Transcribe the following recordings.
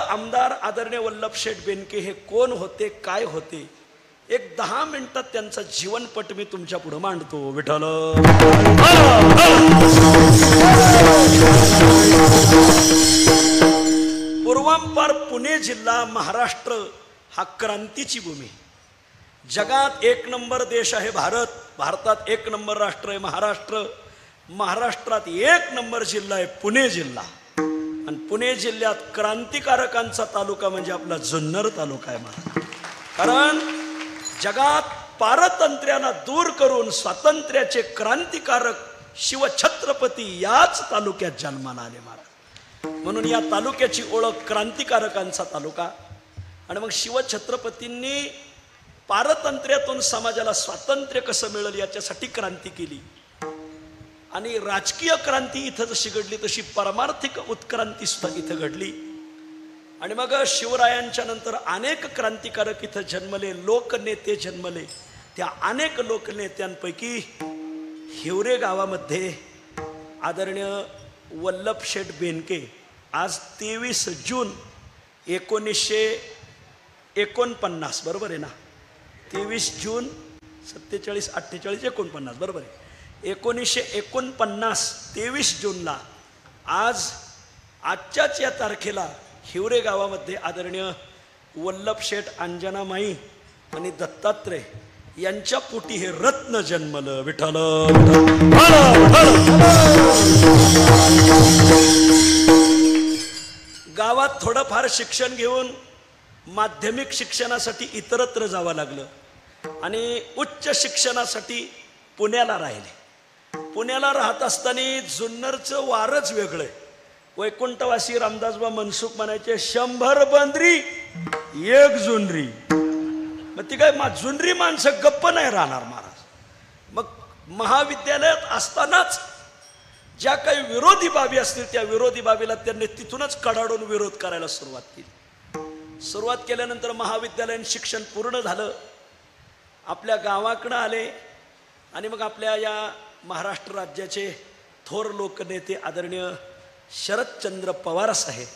आमदार आदरणीय वल्लभशेठ बेनके हे कोण होते, काय होते, एक 10 मिनिटात त्यांचा जीवनपट मी तुमच्या पुढे मांडतो. विठ्ठल. पूर्वांपार पुणे जिल्हा महाराष्ट्र हा क्रांतीची भूमी. जगात 1 नंबर देश आहे भारत. भारतात 1 नंबर राष्ट्र आहे महाराष्ट्र. महाराष्ट्रात 1 नंबर जिल्हा आहे पुणे जिल्हा. आणि पुणे जिल्ह्यात क्रांतिकारकांचा तालुका म्हणजे आपला जुन्नर तालुका आहे महाराज. कारण जगात पारतंत्र्याला दूर करून स्वातंत्र्याचे क्रांतिकारक शिवछत्रपती याच तालुक्यात जन्माला आले महाराज. म्हणून या तालुक्याची ओळख क्रांतिकारकांचा तालुका. आणि मग शिवछत्रपतींनी पारतंत्र्यातून समाजाला स्वातंत्र्य कसं मिळेल याच्यासाठी क्रांती केली. आणि राजकीय क्रांती इथं जशी घडली तशी परमार्थिक उत्क्रांती सुद्धा इथं घडली. आणि मग शिवरायांच्या नंतर अनेक क्रांतिकारक इथं जन्मले, लोकनेते जन्मले. त्या अनेक लोकनेत्यांपैकी हिवरे गावामध्ये आदरणीय वल्लभशेठ बेनके आज 23 जून 1949 बरोबर आहे ना. 23 जून 47, 48, 49 बरोबर आहे. 1949 23 जूनला आजच्याच या तारखेला हिवरे गावामध्ये आदरणीय वल्लभशेठ अंजनामाई आणि दत्तात्रय यांच्या पोटी हे रत्न जन्मलं. विठ्ठल. गावात थोडंफार शिक्षण घेऊन माध्यमिक शिक्षणासाठी इतरत्र जावं लागलं आणि उच्च शिक्षणासाठी पुण्याला राहिले. पुण्याला राहत असताना जुन्नरचं वारच वेगळं आहे. वैकुंठवासी रामदासबा मनसुख म्हणायचे 100 बंदरी 1 जुनरी. मग ती काय जुनरी माणसं गप्प नाही राहणार महाराज. मग महाविद्यालयात असतानाच ज्या काही विरोधी बाबी असतील त्या विरोधी बाबीला त्यांनी तिथूनच कडाडून विरोध करायला सुरुवात केली. सुरुवात केल्यानंतर महाविद्यालयीन शिक्षण पूर्ण झालं. आपल्या गावाकडं आले आणि मग आपल्या या महाराष्ट्र राज्याचे थोर लोकनेते आदरणीय शरदचंद्र पवार साहेब,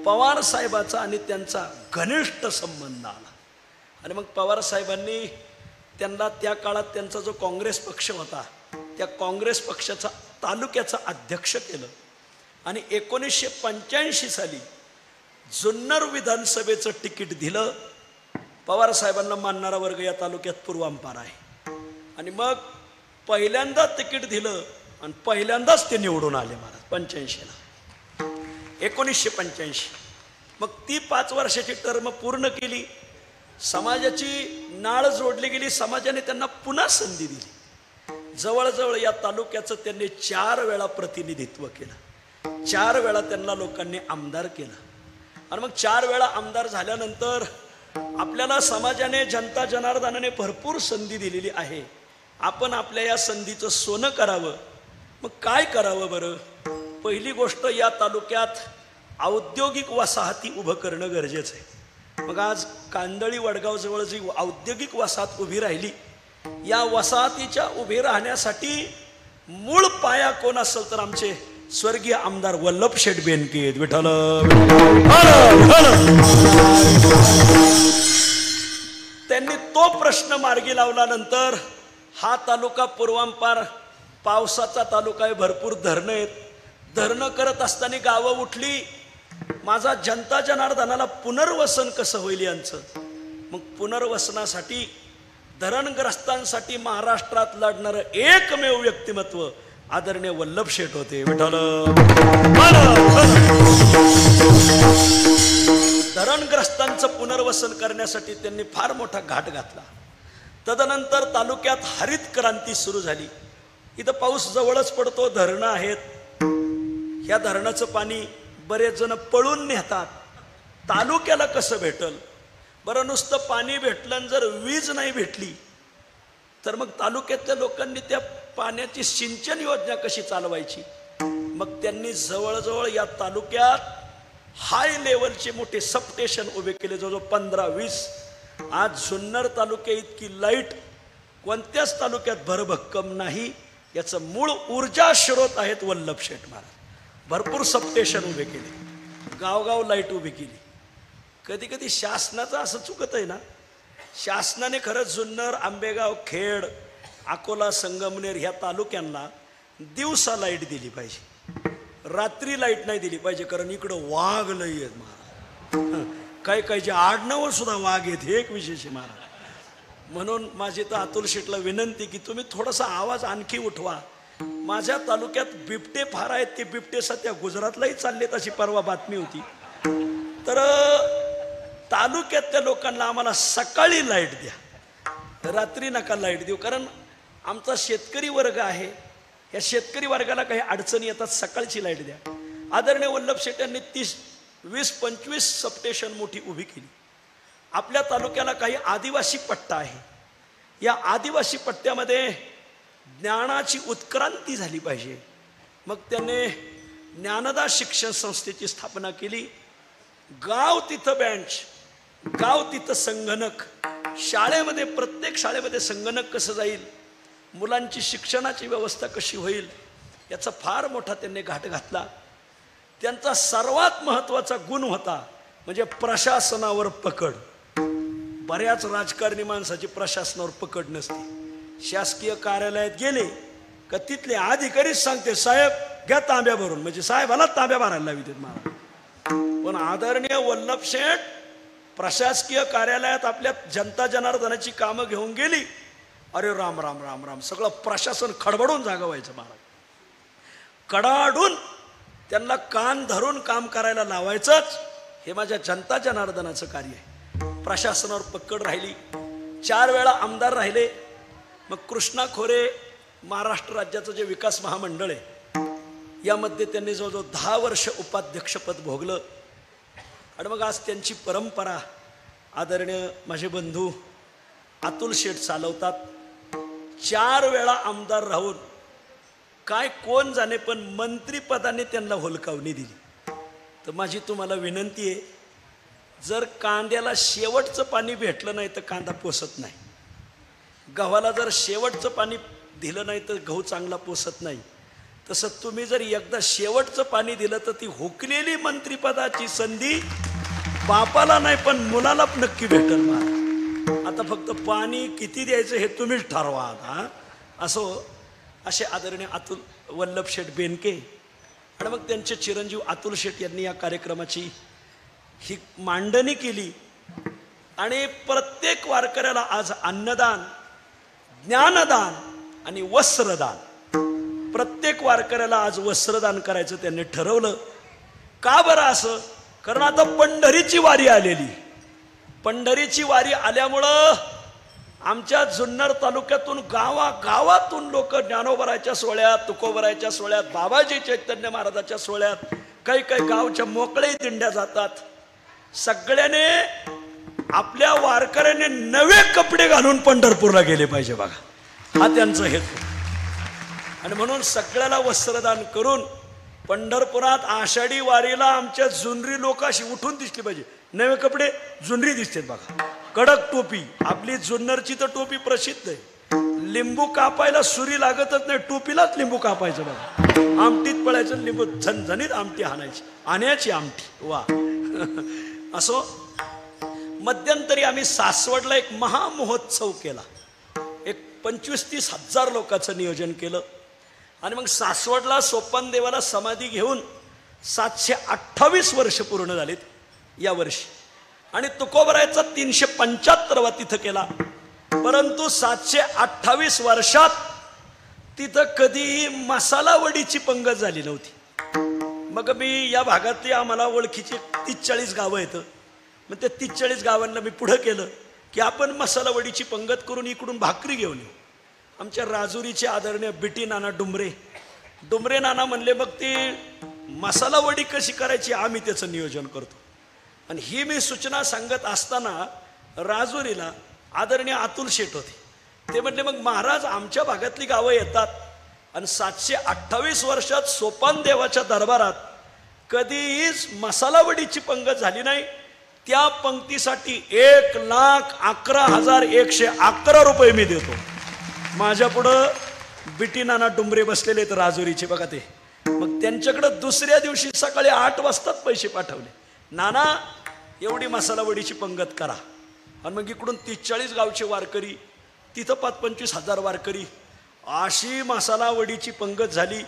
पवार साहेबाचा आणि त्यांचा घनिष्ठ संबंध आला. आणि मग पवार साहेबांनी त्यांना त्या काळात त्यांचा जो काँग्रेस पक्ष होता त्या काँग्रेस पक्षाचा तालुक्याचा अध्यक्ष केलं. आणि 1985 साली जुन्नर विधानसभेचं तिकीट दिलं. पवार साहेबांना मानणारा वर्ग या तालुक्यात पूर्वांपार आहे. आणि मग पहिल्यांदा तिकीट दिलं आणि पहिल्यांदाच ते निवडून आले महाराज 85ला. 1985. मग ती 5 वर्षाची टर्म पूर्ण केली. समाजाची नाळ जोडली गेली. समाजाने त्यांना पुन्हा संधी दिली. जवळजवळ या तालुक्याचं त्यांनी 4 वेळा प्रतिनिधित्व केलं. 4 वेळा त्यांना लोकांनी आमदार केलं. आणि मग 4 वेळा आमदार झाल्यानंतर आपल्याला समाजाने जनता जनार्दनाने भरपूर संधी दिलेली आहे. आपण आपल्या या संधीचं सोनं करावं. मग काय करावं बरं? पहिली गोष्ट या तालुक्यात औद्योगिक वसाहती उभं करणं गरजेचं आहे. मग आज कांदळी वडगाव जवळ जी औद्योगिक वसाहत उभी राहिली या वसाहतीच्या उभे राहण्यासाठी मूळ पाया कोण असेल तर आमचे स्वर्गीय आमदार वल्लभशेठ बेनके. विठ्ठल. त्यांनी तो प्रश्न मार्गी लावल्यानंतर हा तालुका पूर्वांपार पावसाचा तालुका आहे. भरपूर धरणं आहेत. धरणं करत असताना गावं उठली. माझा जनता जनार्दनाला पुनर्वसन कसं होईल यांचं. मग पुनर्वसनासाठी धरणग्रस्तांसाठी महाराष्ट्रात लढणारं एकमेव व्यक्तिमत्व आदरणीय वल्लभशेठ होते. विठ्ठल. धरणग्रस्तांचं पुनर्वसन करण्यासाठी त्यांनी फार मोठा घाट घातला. तदनंतर तालुक्यात हरित क्रांती सुरू झाली. इथं पाऊस जवळच पडतो, धरणं आहेत. ह्या धरणाचं पाणी बरेच जण पळून नेतात. तालुक्याला कसं भेटल बरं? नुसतं पाणी भेटलं जर वीज नाही भेटली तर मग तालुक्यातल्या लोकांनी त्या पाण्याची सिंचन योजना कशी चालवायची? मग त्यांनी जवळजवळ या तालुक्यात हाय लेवलचे मोठे सबस्टेशन उभे केले. जवळजवळ 15-20. आज जुन्नर तालुक्या इतकी लाईट कोणत्याच तालुक्यात भरभक्कम नाही. याचं मूळ ऊर्जा स्रोत आहेत वल्लभशेठ महाराज. भरपूर सबस्टेशन उभे केले, गावगाव लाईट उभी केली. कधी कधी शासनाचं असं चुकत आहे ना, शासनाने खरंच जुन्नर, आंबेगाव, खेड, अकोला, संगमनेर ह्या तालुक्यांना दिवसा लाईट दिली पाहिजे, रात्री लाईट नाही दिली पाहिजे. कारण इकडं वाघ लई आहेत महाराज, काही काहीचे आडनावर सुद्धा वाघ आहेत, हे एक विशेष आहे महाराज. म्हणून माझी तर अतुल शेठला विनंती की तुम्ही थोडासा आवाज आणखी उठवा. माझ्या तालुक्यात बिबटे फार आहेत, ते बिबटे सध्या गुजरातलाही चाललेत अशी परवा बातमी होती. तर तालुक्यातल्या लोकांना आम्हाला सकाळी लाईट द्या, रात्री नका लाईट देऊ. कारण आमचा शेतकरी वर्ग आहे, या शेतकरी वर्गाला काही अडचणी येतात, सकाळची लाईट द्या. आदरणीय वल्लभ शेठ यांनी 20-25 सबस्टेशन मोठी उभी केली. आपल्या तालुक्याला काही आदिवासी पट्टा आहे, या आदिवासी पट्ट्यामध्ये ज्ञानाची उत्क्रांती झाली पाहिजे. मग त्याने ज्ञानदा शिक्षण संस्थेची स्थापना केली. गाव तिथं बेंच, गाव तिथं संगणक, शाळेमध्ये प्रत्येक शाळेमध्ये संगणक कसं जाईल, मुलांची शिक्षणाची व्यवस्था कशी होईल, याचा फार मोठा त्यांनी घाट घातला. त्यांचा सर्वात महत्त्वाचा गुण होता म्हणजे प्रशासनावर पकड. बऱ्याच राजकारणी माणसाची प्रशासनावर पकड नसते. शासकीय कार्यालयात गेले का तिथले अधिकारीच सांगते साहेब घ्या तांब्या भरून, म्हणजे साहेबाला तांब्या भरायला लावितात मला. पण आदरणीय वल्लभ शेठ प्रशासकीय कार्यालयात आपल्या जनता जनार्दनाची कामं घेऊन गेली, अरे राम राम राम राम, सगळं प्रशासन खडबडून जागा व्हायचं महाराज. कडाडून त्यांना कान धरून काम करायला लावायचंच. हे माझ्या जनता जनार्दनाचं कार्य आहे. प्रशासनावर पकड राहिली. 4 वेळा आमदार राहिले. मग कृष्णा खोरे महाराष्ट्र राज्याचं जे विकास महामंडळ आहे यामध्ये त्यांनी जवळजवळ 10 वर्ष उपाध्यक्षपद भोगलं. आणि मग आज त्यांची परंपरा आदरणीय माझे बंधू अतुल शेठ चालवतात. 4 वेळा आमदार राहून काय कोण जाणे, पण मंत्रिपदाने त्यांना होलकावणी दिली. तर माझी तुम्हाला विनंती आहे, जर कांद्याला शेवटचं पाणी भेटलं नाही तर कांदा पोसत नाही, गव्हाला जर शेवटचं पाणी दिलं नाही तर गहू चांगला पोसत नाही. तसं तुम्ही जर एकदा शेवटचं पाणी दिलं तर ती हुकलेली मंत्रिपदाची संधी बापाला नाही पण मुलाला नक्की भेटेल मला. आता फक्त पाणी किती द्यायचं हे तुम्हीच ठरवा. आता असे आदरणीय अतुल वल्लभ शेठ बेनके आणि मग त्यांचे चिरंजीव अतुल शेठ यांनी या कार्यक्रमाची ही मांडणी केली. आणि प्रत्येक वारकऱ्याला आज अन्नदान, ज्ञानदान आणि वस्त्रदान, प्रत्येक वारकऱ्याला आज वस्त्रदान करायचं त्यांनी ठरवलं. का बरं असं? कारण आता पंढरीची वारी आलेली. पंढरीची वारी आल्यामुळं आमच्या जुन्नर तालुक्यातून गावागावातून लोक ज्ञानोबराच्या सोहळ्यात, तुकोबराच्या सोहळ्यात, बाबाजी चैतन्य महाराजाच्या सोहळ्यात, काही काही गावच्या मोकळे दिंड्या जातात. सगळ्याने आपल्या वारकऱ्याने नवे कपडे घालून पंढरपूरला गेले पाहिजे बघा, हा त्यांचा हेतू. आणि म्हणून सगळ्याला वस्त्रदान करून पंढरपुरात आषाढी वारीला आमच्या जुनरी लोक अशी उठून दिसली पाहिजे. नवे कपडे, जुनरी दिसतात बघा, कडक टोपी. आपली जुन्नरची तर टोपी प्रसिद्ध आहे. लिंबू कापायला सुरी लागतच नाही, टोपीलाच लिंबू कापायचं बघा. आमटीत पळायचं, लिंबू झणझणीत आमटी हाणायची, आण्याची आमटी वा. असो, मध्यंतरी आम्ही सासवडला एक महामहोत्सव केला. एक 25-30 हजार लोकांचं नियोजन केलं. आणि मग सासवडला सोपान देवाला समाधी घेऊन 728 वर्ष पूर्ण झालीत या वर्षी. आणि तुकोबरायचा 375वा तिथं केला. परंतु 728 वर्षात तिथं कधीही मसाला वडीची पंगत झाली नव्हती. मग मी या भागातली आम्हाला ओळखीची 30-40 गावं येतं. मग त्या 30-40 गावांना मी पुढं केलं की आपण मसाला वडीची पंगत करून इकडून भाकरी घेऊन येऊ. आमच्या राजुरीचे आदरणीय बिटी नाना डुमरे नाना म्हणले मग ती मसाला वडी कशी करायची आम्ही त्याचं नियोजन करतो. आणि ही मी सूचना सांगत असताना राजुरीला आदरणीय अतुल शेठ होते. ते म्हटले मग महाराज आमच्या भागातली गावं येतात आणि 728 वर्षात सोपान देवाच्या दरबारात कधीच मसाला वडीची पंगत झाली नाही. त्या पंक्तीसाठी 1,11,111 रुपये मी देतो. माझ्या पुढं बिटी नाना डुमरे बसलेले आहेत राजुरीचे बघा ते. मग त्यांच्याकडे दुसऱ्या दिवशी सकाळी 8 वाजताच पैसे पाठवले. नाना एवढी मसाला वडीची पंगत करा. आणि मग इकडून 30-40 गावचे वारकरी, तिथं 5-25 हजार वारकरी, अशी मसाला वडीची पंगत झाली.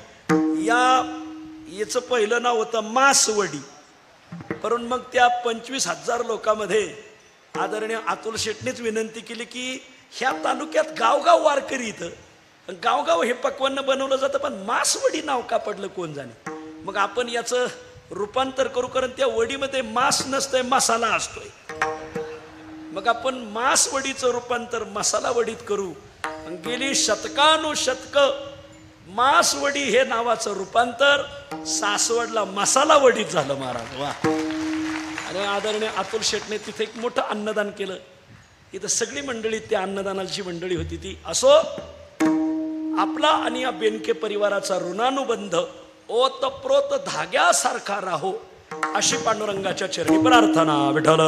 याचं पहिलं नाव होतं मासवडी. परंतु मग त्या 25,000 लोकांमध्ये आदरणीय अतुल शेटनेच विनंती केली की ह्या तालुक्यात गावगाव वारकरी, इथं गावगाव हे पक्वान्न बनवलं जातं, पण मासवडी नाव का पडलं कोण जाणे. मग आपण याचं रूपांतर करू, कारण त्या वडीमध्ये मांस नसतंय, मसाला असतोय. मग आपण मासवडीचं रूपांतर मसाला वडीत करू. गेली शतकानुशतक मासवडी हे नावाचं रूपांतर सासवडला मसाला वडीत झालं महाराज. वा. आणि आदरणीय अतुल शेटने तिथे एक मोठं अन्नदान केलं. इथं सगळी मंडळी, त्या अन्नदानाची मंडळी होती ती. असो, आपला आणि या बेनके परिवाराचा ऋणानुबंध ओतप्रोत धाग्यासारखा राहो अशी पांडुरंगाच्या चरणी प्रार्थना. विठ्ठल.